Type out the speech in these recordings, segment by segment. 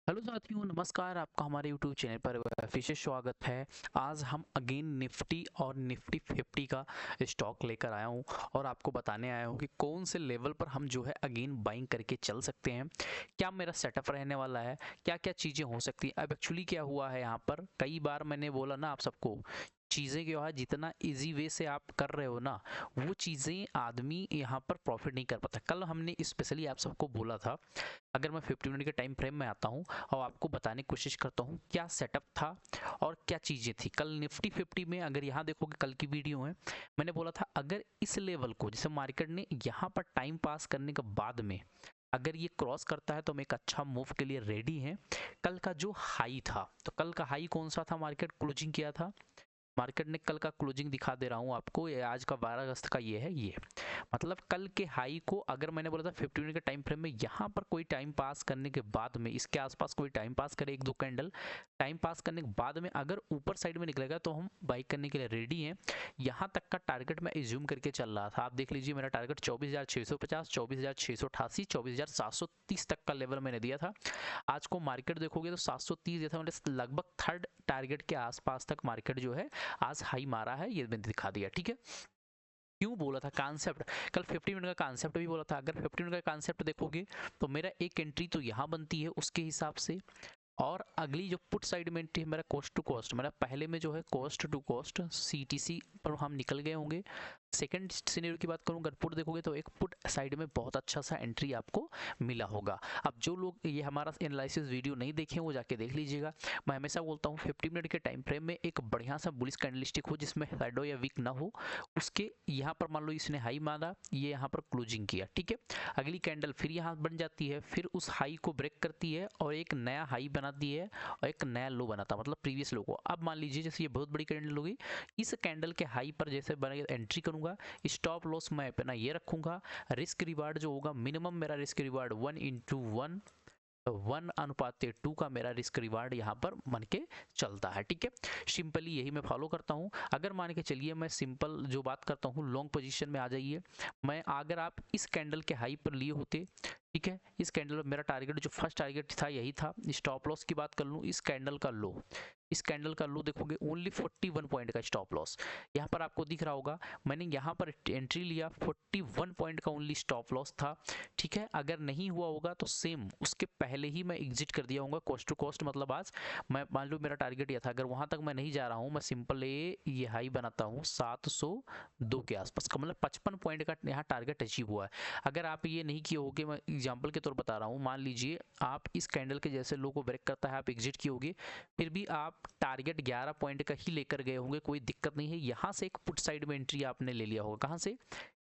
Hello साथियों, नमस्कार। आपका हमारे यूट्यूब चैनल पर फिर से स्वागत है। आज हम अगेन निफ्टी और निफ्टी 50 का स्टॉक लेकर आया हूं और आपको बताने आया हूं कि कौन से लेवल पर हम जो है अगेन बाइंग करके चल सकते हैं। क्या मेरा सेटअप रहने वाला है, क्या क्या चीज़ें हो सकती हैं। अब एक्चुअली क्या हुआ है, यहाँ पर कई बार मैंने बोला ना आप सबको, चीज़ें जो है जितना इजी वे से आप कर रहे हो ना, वो चीज़ें आदमी यहाँ पर प्रॉफिट नहीं कर पाता। कल हमने स्पेशली आप सबको बोला था, अगर मैं 50 मिनट के टाइम फ्रेम में आता हूँ और आपको बताने की कोशिश करता हूँ क्या सेटअप था और क्या चीज़ें थी। कल निफ्टी 50 में अगर यहाँ देखोगे, कल की वीडियो है, मैंने बोला था अगर इस लेवल को जैसे मार्केट ने यहाँ पर टाइम पास करने के बाद में अगर ये क्रॉस करता है तो हम एक अच्छा मूव के लिए रेडी हैं। कल का जो हाई था, तो कल का हाई कौन सा था, मार्केट क्लोजिंग किया था। मार्केट ने कल का क्लोजिंग दिखा दे रहा हूँ आपको, ये आज का 12 अगस्त का ये है। ये मतलब कल के हाई को अगर मैंने बोला था 50 मिनट के टाइम फ्रेम में यहाँ पर कोई टाइम पास करने के बाद में इसके आसपास कोई टाइम पास करे, एक दो कैंडल टाइम पास करने के बाद में अगर ऊपर साइड में निकलेगा तो हम बाई करने के लिए रेडी हैं। यहाँ तक का टारगेट मैं एज्यूम करके चल रहा था। आप देख लीजिए, मेरा टारगेट 24,650, 24,688, 24,730 तक का लेवल मैंने दिया था। आज को मार्केट देखोगे तो 730 दिया था, मतलब लगभग थर्ड टारगेट के आसपास तक मार्केट जो है आज हाई मारा है। ये मैंने दिखा दिया, ठीक है। क्यों बोला था कॉन्सेप्ट, कल 50 मिनट का कॉन्सेप्ट भी बोला था। अगर 50 मिनट का कॉन्सेप्ट देखोगे तो मेरा एक एंट्री तो यहाँ बनती है उसके हिसाब से, और अगली जो पुट साइड में एंट्री है मेरा कॉस्ट टू कॉस्ट, मेरा पहले में जो है कॉस्ट टू कॉस्ट सीटीसी पर हम निकल गए होंगे। सेकंड सिनेरियो की बात करूँ, अगर पुट देखोगे तो एक पुट साइड में बहुत अच्छा सा एंट्री आपको मिला होगा। अब जो लोग ये हमारा एनालिसिस वीडियो नहीं देखे वो जाके देख लीजिएगा। मैं हमेशा बोलता हूँ 50 मिनट के टाइम फ्रेम में एक बढ़िया सा बुलिश कैंडलस्टिक हो जिसमें शैडो या वीक ना हो, उसके यहाँ पर मान लो इसने हाई मारा, ये यहाँ पर क्लोजिंग किया, ठीक है। अगली कैंडल फिर यहाँ बन जाती है, फिर उस हाई को ब्रेक करती है और एक नया हाई बनाती है और एक नया लो बनाता, मतलब प्रीवियस लो को। अब मान लीजिए जैसे ये बहुत बड़ी कैंडल होगी, इस कैंडल के हाई पर जैसे बने एंट्री करूंगा, स्टॉप लॉस मैं अपना ये रखूंगा। रिस्क रिवार्ड जो होगा, मिनिमम मेरा रिस्क रिवार्ड 1:1, 1:2 का मेरा रिस्क रिवार्ड यहाँ पर मान के चलता है, ठीक है। सिंपली यही मैं फॉलो करता हूँ। अगर मान के चलिए मैं सिंपल जो बात करता हूँ, लॉन्ग पोजीशन में आ जाइए। मैं अगर आप इस कैंडल के हाई पर लिए होते, ठीक है, इस कैंडल मेरा टारगेट जो फर्स्ट टारगेट था यही था। स्टॉप लॉस की बात कर लूँ, इस कैंडल का लो, इस कैंडल का लो देखोगे ओनली 41 पॉइंट का स्टॉप लॉस यहाँ पर आपको दिख रहा होगा। मैंने यहाँ पर एंट्री लिया, 41 पॉइंट का ओनली स्टॉप लॉस था, ठीक है। अगर नहीं हुआ होगा तो सेम उसके पहले ही मैं एग्जिट कर दिया होगा कॉस्ट टू कॉस्ट। मतलब आज मैं मान लो मेरा टारगेट यह था, अगर वहां तक मैं नहीं जा रहा हूँ, मैं सिंपल ये हाई बनाता हूँ 702 के आसपास का, मतलब 55 पॉइंट का यहाँ टारगेट अचीव हुआ है। अगर आप ये नहीं किए होगे, मैं एग्जाम्पल के तौर बता रहा हूँ, मान लीजिए आप इस कैंडल के जैसे लो को ब्रेक करता है, आप एग्जिट किए होगे, फिर भी आप टारगेट 11 पॉइंट का ही लेकर गए होंगे, कोई दिक्कत नहीं है। यहाँ से एक पुट साइड में एंट्री आपने ले लिया होगा, कहाँ से,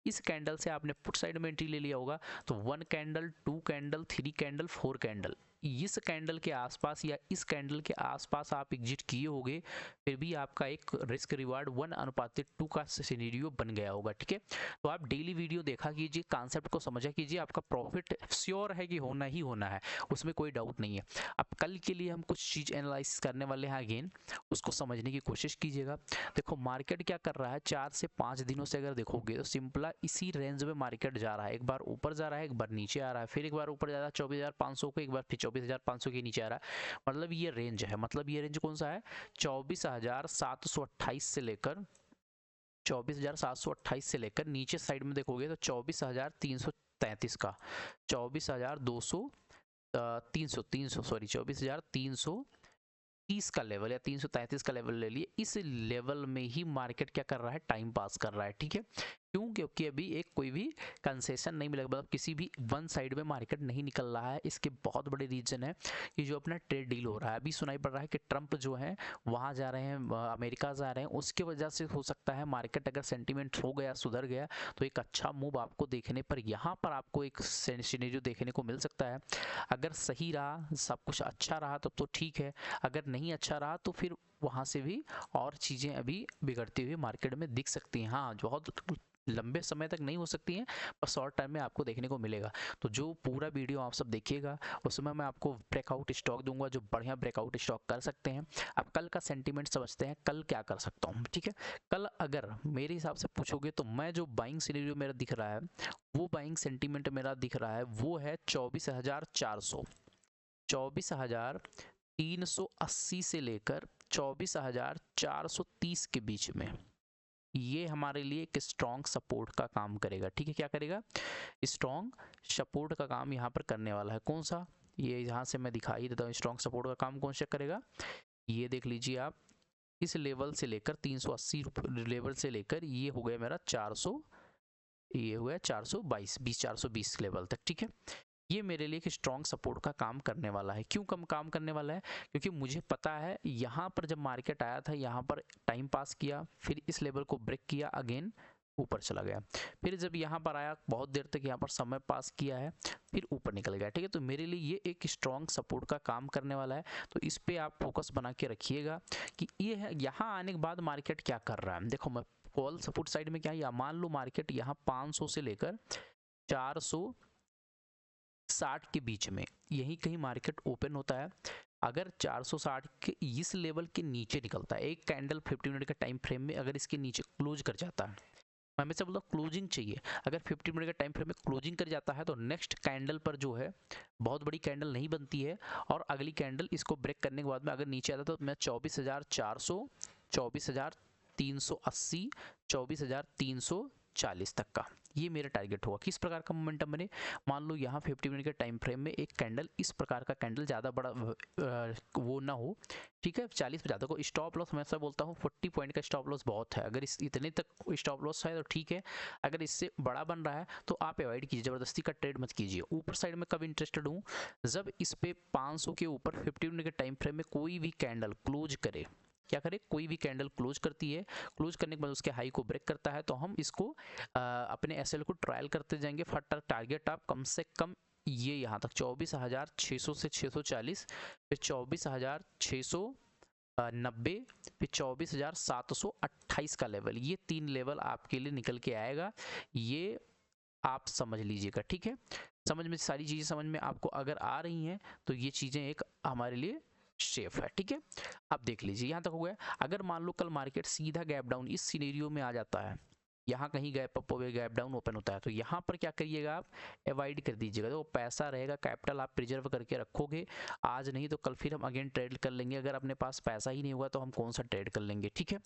इस कैंडल से आपने पुट साइड में एंट्री ले लिया होगा। तो 1 कैंडल, 2 कैंडल, 3 कैंडल, 4 कैंडल, इस कैंडल के आसपास या इस कैंडल के आसपास आप एग्जिट किए होगे, फिर भी आपका एक रिस्क रिवार्ड 1:2 का सिनेरियो बन गया होगा, ठीक है। तो आप डेली वीडियो देखा कीजिए, कॉन्सेप्ट को समझा कीजिए, आपका प्रॉफिट श्योर है कि होना ही होना है, उसमें कोई डाउट नहीं है। अब कल के लिए हम कुछ चीज़ एनालाइसिस करने वाले हैं अगेन, उसको समझने की कोशिश कीजिएगा। देखो मार्केट क्या कर रहा है, 4 से 5 दिनों से अगर देखोगे तो सिंपला इसी रेंज में मार्केट जा रहा है। एक बार ऊपर जा रहा है, एक बार नीचे आ रहा है, फिर एक बार ऊपर जा रहा है 24,500 को, एक बार फिर 24,500 के नीचे आ रहा है। मतलब ये रेंज है, मतलब ये रेंज कौन सा है, 24,728 से लेकर 24,728 से लेकर नीचे साइड में देखोगे तो 24,333 का, 24,200, 300 सॉरी 24,330 का लेवल या 333 का लेवल ले लिए। इस लेवल में ही मार्केट क्या कर रहा है, टाइम पास कर रहा है, ठीक है। क्यों, क्योंकि अभी एक कोई भी कंसेशन नहीं मिला, मतलब किसी भी वन साइड में मार्केट नहीं निकल रहा है। इसके बहुत बड़े रीजन है कि जो अपना ट्रेड डील हो रहा है, अभी सुनाई पड़ रहा है कि ट्रंप जो है वहाँ जा रहे हैं, अमेरिका जा रहे हैं, उसके वजह से हो सकता है मार्केट अगर सेंटीमेंट हो गया, सुधर गया, तो एक अच्छा मूव आपको देखने पर यहाँ पर आपको एक सिनेरियो देखने को मिल सकता है। अगर सही रहा, सब कुछ अच्छा रहा तब तो ठीक है, अगर नहीं अच्छा रहा तो फिर वहाँ से भी और चीज़ें अभी बिगड़ती हुई मार्केट में दिख सकती हैं। हाँ, बहुत लंबे समय तक नहीं हो सकती हैं, पर शॉर्ट टाइम में आपको देखने को मिलेगा। तो जो पूरा वीडियो आप सब देखिएगा, उसमें मैं आपको ब्रेकआउट स्टॉक दूंगा, जो बढ़िया ब्रेकआउट स्टॉक कर सकते हैं। अब कल का सेंटीमेंट समझते हैं, कल क्या कर सकता हूँ, ठीक है। कल अगर मेरे हिसाब से पूछोगे तो मैं जो बाइंग सिनेरियो मेरा दिख रहा है, वो बाइंग सेंटीमेंट मेरा दिख रहा है वो है 24,400, 24,380 से लेकर 24,430 के बीच में ये हमारे लिए एक स्ट्रॉन्ग सपोर्ट का काम करेगा। ठीक है, क्या करेगा? स्ट्रॉन्ग सपोर्ट का काम यहाँ पर करने वाला है। कौन सा? ये यहाँ से मैं दिखा ही देता हूँ। स्ट्रॉन्ग सपोर्ट का काम कौन सा करेगा? ये देख लीजिए आप, इस लेवल से लेकर 380 लेवल से लेकर ये हो गया मेरा 400, ये हो गया 420 लेवल तक। ठीक है, ये मेरे लिए एक स्ट्रॉन्ग सपोर्ट का काम करने वाला है। क्यों कम काम करने वाला है? क्योंकि मुझे पता है यहाँ पर जब मार्केट आया था, यहाँ पर टाइम पास किया, फिर इस लेवल को ब्रेक किया, अगेन ऊपर चला गया, फिर जब यहाँ पर आया बहुत देर तक यहाँ पर समय पास किया है, फिर ऊपर निकल गया। ठीक है, तो मेरे लिए ये एक स्ट्रॉन्ग सपोर्ट का काम करने वाला है। तो इस पे आप फोकस बना के रखिएगा कि ये है, यहाँ आने के बाद मार्केट क्या कर रहा है। देखो मैं कॉल सपोर्ट साइड में क्या है, मान लो मार्केट यहाँ 500 से लेकर 460 के बीच में यही कहीं मार्केट ओपन होता है। अगर 460 के इस लेवल के नीचे निकलता है, एक कैंडल 50 मिनट के टाइम फ्रेम में अगर इसके नीचे क्लोज कर जाता है, मैं हमेशा बोलता हूँ क्लोजिंग चाहिए। अगर 50 मिनट के टाइम फ्रेम में क्लोजिंग कर जाता है तो नेक्स्ट कैंडल पर जो है बहुत बड़ी कैंडल नहीं बनती है, और अगली कैंडल इसको ब्रेक करने के बाद में अगर नीचे आता तो मैं 24,400, 24,380, 24,340 तक का ये मेरा टारगेट होगा। किस प्रकार का मोमेंटम बने? मान लो यहाँ 50 मिनट के टाइम फ्रेम में एक कैंडल, इस प्रकार का कैंडल, ज़्यादा बड़ा वो ना हो। ठीक है, 40 पे ज़्यादा को स्टॉप लॉस मैं ऐसा बोलता हूँ 40 पॉइंट का स्टॉप लॉस बहुत है। अगर इस इतने तक स्टॉप लॉस है तो ठीक है, अगर इससे बड़ा बन रहा है तो आप अवॉइड कीजिए, ज़बरदस्ती का ट्रेड मत कीजिए। ऊपर साइड में कब इंटरेस्टेड हूँ? जब इस पे 500 के ऊपर 50 मिनट के टाइम फ्रेम में कोई भी कैंडल क्लोज करे। क्या करे? कोई भी कैंडल क्लोज करती है, क्लोज करने के बाद उसके हाई को ब्रेक करता है, तो हम इसको अपने एसएल को ट्रायल करते जाएंगे। फट टारगेट आप कम से कम ये यहाँ तक 24,600 से 640, फिर 24,690, फिर 24,728 का लेवल, ये 3 लेवल आपके लिए निकल के आएगा। ये आप समझ लीजिएगा। ठीक है, समझ में सारी चीज़ें समझ में आपको अगर आ रही हैं तो ये चीज़ें एक हमारे लिए सेफ है। ठीक है, अब देख लीजिए यहाँ तक हो गया। अगर मान लो कल मार्केट सीधा गैप डाउन इस सिनेरियो में आ जाता है, यहाँ कहीं गैप अप हो गैप डाउन ओपन होता है, तो यहाँ पर क्या करिएगा? आप अवॉइड कर दीजिएगा। तो पैसा रहेगा, कैपिटल आप प्रिजर्व करके रखोगे, आज नहीं तो कल फिर हम अगेन ट्रेड कर लेंगे। अगर अपने पास पैसा ही नहीं होगा तो हम कौन सा ट्रेड कर लेंगे। ठीक है,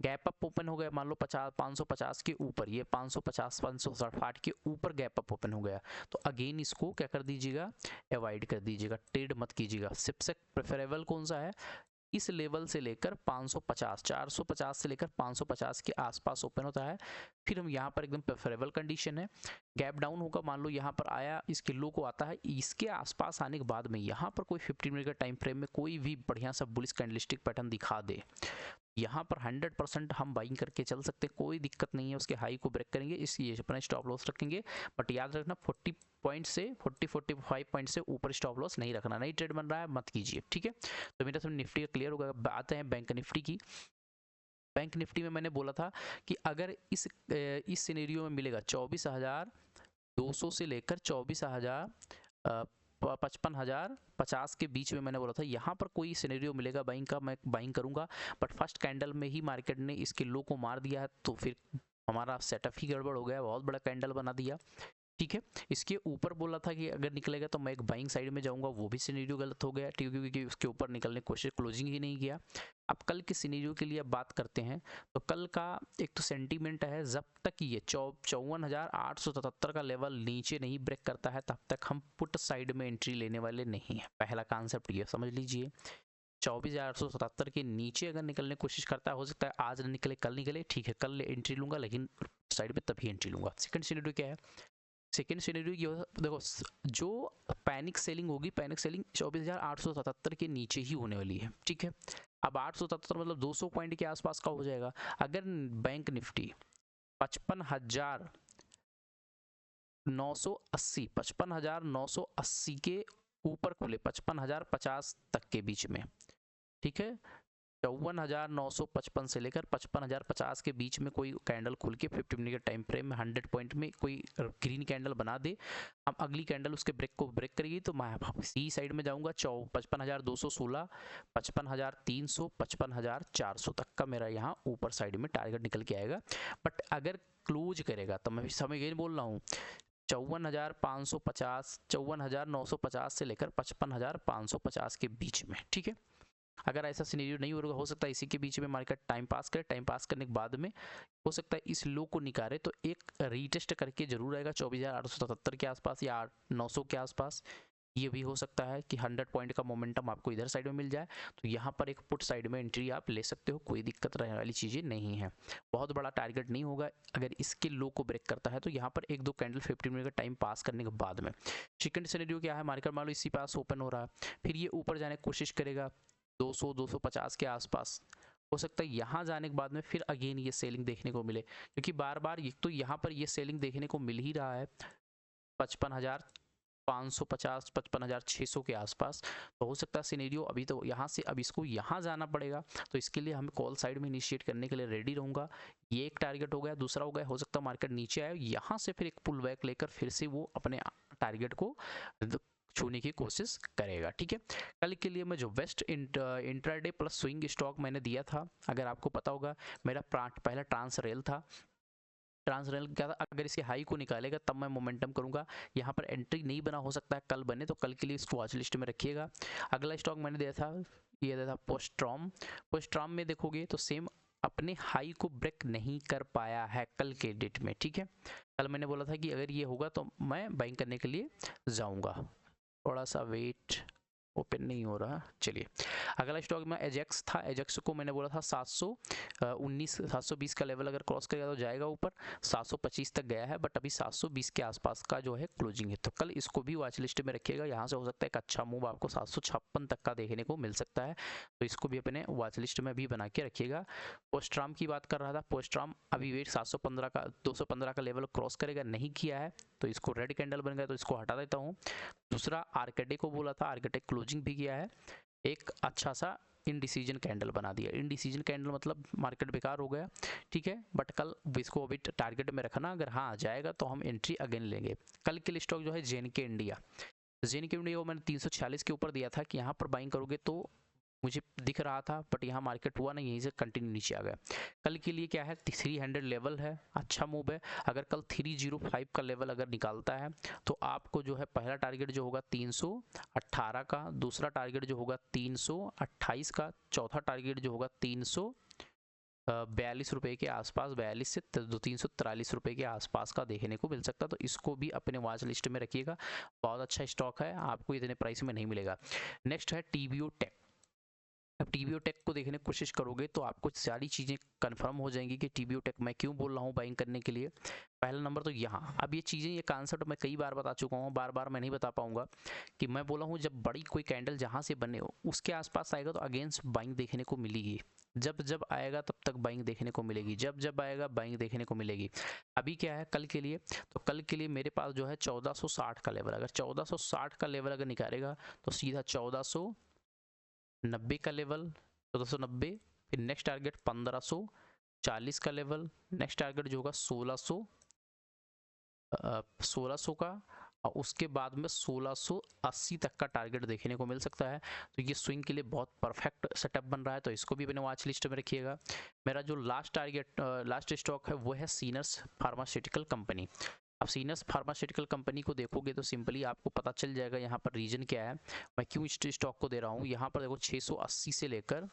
गैप अप ओपन हो गया, मान लो 550 के ऊपर, ये 550 560 के ऊपर गैप अप ओपन हो गया, तो अगेन इसको क्या कर दीजिएगा? अवॉइड कर दीजिएगा, ट्रेड मत कीजिएगा। सबसे प्रेफरेबल कौन सा है? इस लेवल से लेकर 550, 450 से लेकर 550 के आसपास ओपन होता है, फिर हम यहाँ पर एकदम प्रेफरेबल कंडीशन है। गैप डाउन होगा, मान लो यहाँ पर आया, इसके लो को आता है, इसके आसपास आने के बाद में यहाँ पर कोई 15 मिनट का टाइम फ्रेम में कोई भी बढ़िया सा बुलिश कैंडलस्टिक पैटर्न दिखा दे, यहाँ पर 100% हम बाइंग करके चल सकते हैं, कोई दिक्कत नहीं है। उसके हाई को ब्रेक करेंगे, इसलिए अपना स्टॉप लॉस रखेंगे, बट याद रखना 40 पॉइंट से 45 पॉइंट से ऊपर स्टॉप लॉस नहीं रखना। नहीं ट्रेड बन रहा है मत कीजिए। ठीक है, तो मेरा सब निफ्टी का क्लियर होगा। आते हैं बैंक निफ्टी की। बैंक निफ्टी में मैंने बोला था कि अगर इस सिनेरियो में मिलेगा 24,200 से लेकर 55,050 के बीच में, मैंने बोला था यहाँ पर कोई सिनेरियो मिलेगा बाइंग का, मैं बाइंग करूंगा। बट फर्स्ट कैंडल में ही मार्केट ने इसके लो को मार दिया है, तो फिर हमारा सेटअप ही गड़बड़ हो गया, बहुत बड़ा कैंडल बना दिया। ठीक है, इसके ऊपर बोला था कि अगर निकलेगा तो मैं एक बाइंग साइड में जाऊंगा, वो भी सिनेरियो गलत हो गया, क्योंकि उसके ऊपर निकलने की कोशिश, क्लोजिंग ही नहीं किया। अब कल के सिनेरियो के लिए अब बात करते हैं, तो कल का एक तो सेंटीमेंट है, जब तक ये 54,877 का लेवल नीचे नहीं ब्रेक करता है तब तक हम पुट साइड में एंट्री लेने वाले नहीं है। पहला कॉन्सेप्ट ये समझ लीजिए, 24,877 के नीचे अगर निकलने की कोशिश करता है, हो सकता है आज न निकले कल निकले, ठीक है कल एंट्री लूंगा, लेकिन साइड में तभी एंट्री लूंगा। सेकंड सिनेरियो क्या है? सेकेंड सिनेरियो ये होता, देखो जो पैनिक सेलिंग होगी, पैनिक सेलिंग 24,877 के नीचे ही होने वाली है। ठीक है, अब 877 मतलब 200 पॉइंट के आसपास का हो जाएगा। अगर बैंक निफ्टी 55,980 के ऊपर खुले, 55,050 तक के बीच में, ठीक है, 54,955 से लेकर 55,050 के बीच में कोई कैंडल खुल के 50 मिनट के टाइम फ्रेम में 100 पॉइंट में कोई ग्रीन कैंडल बना दे, हम अगली कैंडल उसके ब्रेक को ब्रेक करेगी, तो मैं सी साइड में जाऊंगा। 55,216, 55,300, 55,400 तक का मेरा यहाँ ऊपर साइड में टारगेट निकल के आएगा। बट अगर क्लोज करेगा, तो मैं समय बोल रहा हूँ, 54,550, 54,950 से लेकर 55,550 के बीच में, ठीक है। अगर ऐसा सिनेरियो नहीं होगा, हो सकता है इसी के बीच में मार्केट टाइम पास करे, टाइम पास करने के बाद में हो सकता है इस लो को निकाले, तो एक रीटेस्ट करके जरूर आएगा 24,877 के आसपास या 900 के आसपास। ये भी हो सकता है कि 100 पॉइंट का मोमेंटम आपको इधर साइड में मिल जाए, तो यहाँ पर एक पुट साइड में एंट्री आप ले सकते हो, कोई दिक्कत रहने वाली चीज़ें नहीं है। बहुत बड़ा टारगेट नहीं होगा, अगर इसके लो को ब्रेक करता है तो यहाँ पर एक दो कैंडल 15 मिनट का टाइम पास करने के बाद में। सेकंड सिनेरियो क्या है, मार्केट मान लो इसी पास ओपन हो रहा है, फिर ये ऊपर जाने की कोशिश करेगा 200-250 के आसपास, हो सकता है यहाँ जाने के बाद में फिर अगेन ये सेलिंग देखने को मिले, क्योंकि बार बार तो यहाँ पर ये सेलिंग देखने को मिल ही रहा है 55,550, 55,600 के आसपास। तो हो सकता है सिनेरियो अभी तो यहाँ से अब इसको यहाँ जाना पड़ेगा, तो इसके लिए हमें कॉल साइड में इनिशिएट करने के लिए रेडी रहूँगा। ये एक टारगेट हो गया। दूसरा हो गया, हो सकता है मार्केट नीचे आए, यहाँ से फिर एक पुल बैक लेकर फिर से वो अपने टारगेट को छूने की कोशिश करेगा, ठीक है। कल के लिए मैं जो best intraday plus swing stock मैंने दिया था, अगर आपको पता होगा, मेरा पहला ट्रांस रेल था। ट्रांस रेल क्या था, अगर इसके हाई को निकालेगा तब मैं मोमेंटम करूंगा। यहाँ पर एंट्री नहीं बना, हो सकता है कल बने, तो कल के लिए इसको वॉच लिस्ट में रखिएगा। अगला स्टॉक मैंने दिया था, ये दिया था पोस्ट्रॉम। पोस्ट्रॉम में देखोगे तो सेम अपने हाई को ब्रेक नहीं कर पाया है कल के डेट में, ठीक है। कल मैंने बोला था कि अगर ये होगा तो मैं बाइंग करने के लिए जाऊंगा। थोड़ा सा वेट, ओपन नहीं हो रहा, चलिए। अगला स्टॉक में एजेक्स था। एजेक्स को मैंने बोला था 720 का लेवल अगर क्रॉस करेगा तो जाएगा ऊपर, 725 तक गया है, बट अभी 720 के आसपास का जो है क्लोजिंग है, तो कल इसको भी वॉच लिस्ट में रखिएगा। यहाँ से हो सकता है एक अच्छा मूव आपको 756 तक का देखने को मिल सकता है, तो इसको भी अपने वॉच लिस्ट में भी बना के रखिएगा। पोस्ट्राम की बात कर रहा था, पोस्ट्राम अभी वेट 715 का 215 का लेवल क्रॉस करेगा, नहीं किया है, तो इसको रेड कैंडल बन गया, तो इसको हटा देता हूँ। दूसरा आर्केटे को बोला था, आर्केटे क्लोजिंग भी किया है, एक अच्छा सा इनडिसीजन कैंडल बना दिया। इनडिसीजन कैंडल मतलब मार्केट बेकार हो गया, ठीक है, बट कल इसको अभी टारगेट में रखना, अगर हाँ जाएगा तो हम एंट्री अगेन लेंगे। कल के लिए स्टॉक जो है जेएनके इंडिया, जेएनके इंडिया को मैंने 346 के ऊपर दिया था कि यहाँ पर बाइंग करोगे, तो मुझे दिख रहा था, बट यहाँ मार्केट हुआ नहीं, यहीं से कंटिन्यू नीचे आ गया। कल के लिए क्या है, 300 लेवल है, अच्छा मूव है। अगर कल 305 का लेवल अगर निकालता है तो आपको जो है पहला टारगेट जो होगा 318 का, दूसरा टारगेट जो होगा 328 का, चौथा टारगेट जो होगा 342 रुपये के आसपास, 42 से 343 रुपये के आसपास का देखने को मिल सकता है, तो इसको भी अपने वॉच लिस्ट में रखिएगा। बहुत अच्छा स्टॉक है, आपको इतने प्राइस में नहीं मिलेगा। नेक्स्ट है टीवीओ टेक। अब टीवीओ टेक को देखने की कोशिश करोगे तो आपको सारी चीज़ें कंफर्म हो जाएंगी कि टीवीओ टेक मैं क्यों बोल रहा हूँ बाइंग करने के लिए। पहला नंबर तो यहाँ, अब ये चीज़ें, ये कॉन्सेप्ट मैं कई बार बता चुका हूँ, बार बार मैं नहीं बता पाऊंगा, कि मैं बोला हूँ जब बड़ी कोई कैंडल जहाँ से बने हो उसके आसपास आएगा तो अगेंस्ट बाइंग देखने को मिलेगी, जब जब आएगा तब तक बाइंग देखने को मिलेगी, जब जब आएगा बाइंग देखने को मिलेगी। अभी क्या है कल के लिए, तो कल के लिए मेरे पास जो है 1460 का लेवल, अगर 1460 का लेवल अगर निकालेगा तो सीधा 1490 का लेवल, 1490, फिर नेक्स्ट टारगेट 1540 का लेवल, नेक्स्ट टारगेट जो होगा 1600 का, और उसके बाद में 1680 तक का टारगेट देखने को मिल सकता है। तो ये स्विंग के लिए बहुत परफेक्ट सेटअप बन रहा है, तो इसको भी अपने वॉच लिस्ट में रखिएगा। मेरा जो लास्ट स्टॉक है वो है सीनस फार्मास्यूटिकल कंपनी। अब सीनस फार्मास्यूटिकल कंपनी को देखोगे तो सिंपली आपको पता चल जाएगा यहाँ पर रीजन क्या है, मैं क्यों इस स्टॉक को दे रहा हूँ। यहाँ पर देखो 680 से लेकर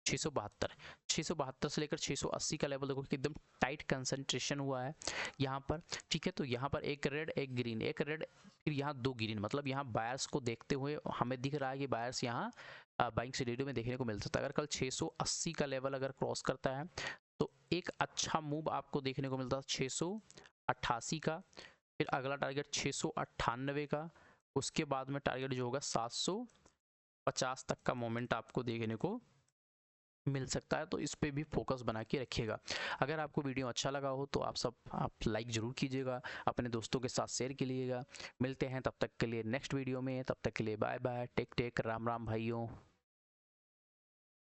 672 से लेकर 680 का लेवल देखो कि एकदम टाइट कंसंट्रेशन हुआ है यहाँ पर, ठीक है। तो यहाँ पर एक रेड एक ग्रीन, एक रेड फिर यहाँ दो ग्रीन, मतलब यहाँ बायर्स को देखते हुए हमें दिख रहा है कि बायर्स यहाँ बाइंग सिनेरियो में देखने को मिल सकता है। अगर कल 680 का लेवल अगर क्रॉस करता है तो एक अच्छा मूव आपको देखने को मिलता है 688 का, फिर अगला टारगेट 698 का, उसके बाद में टारगेट जो होगा 750 तक का मोमेंट आपको देखने को मिल सकता है। तो इस पे भी फोकस बना के रखिएगा। अगर आपको वीडियो अच्छा लगा हो तो आप लाइक ज़रूर कीजिएगा, अपने दोस्तों के साथ शेयर कीजिएगा। मिलते हैं तब तक के लिए नेक्स्ट वीडियो में, तब तक के लिए bye bye, take Ram Ram भाइयों।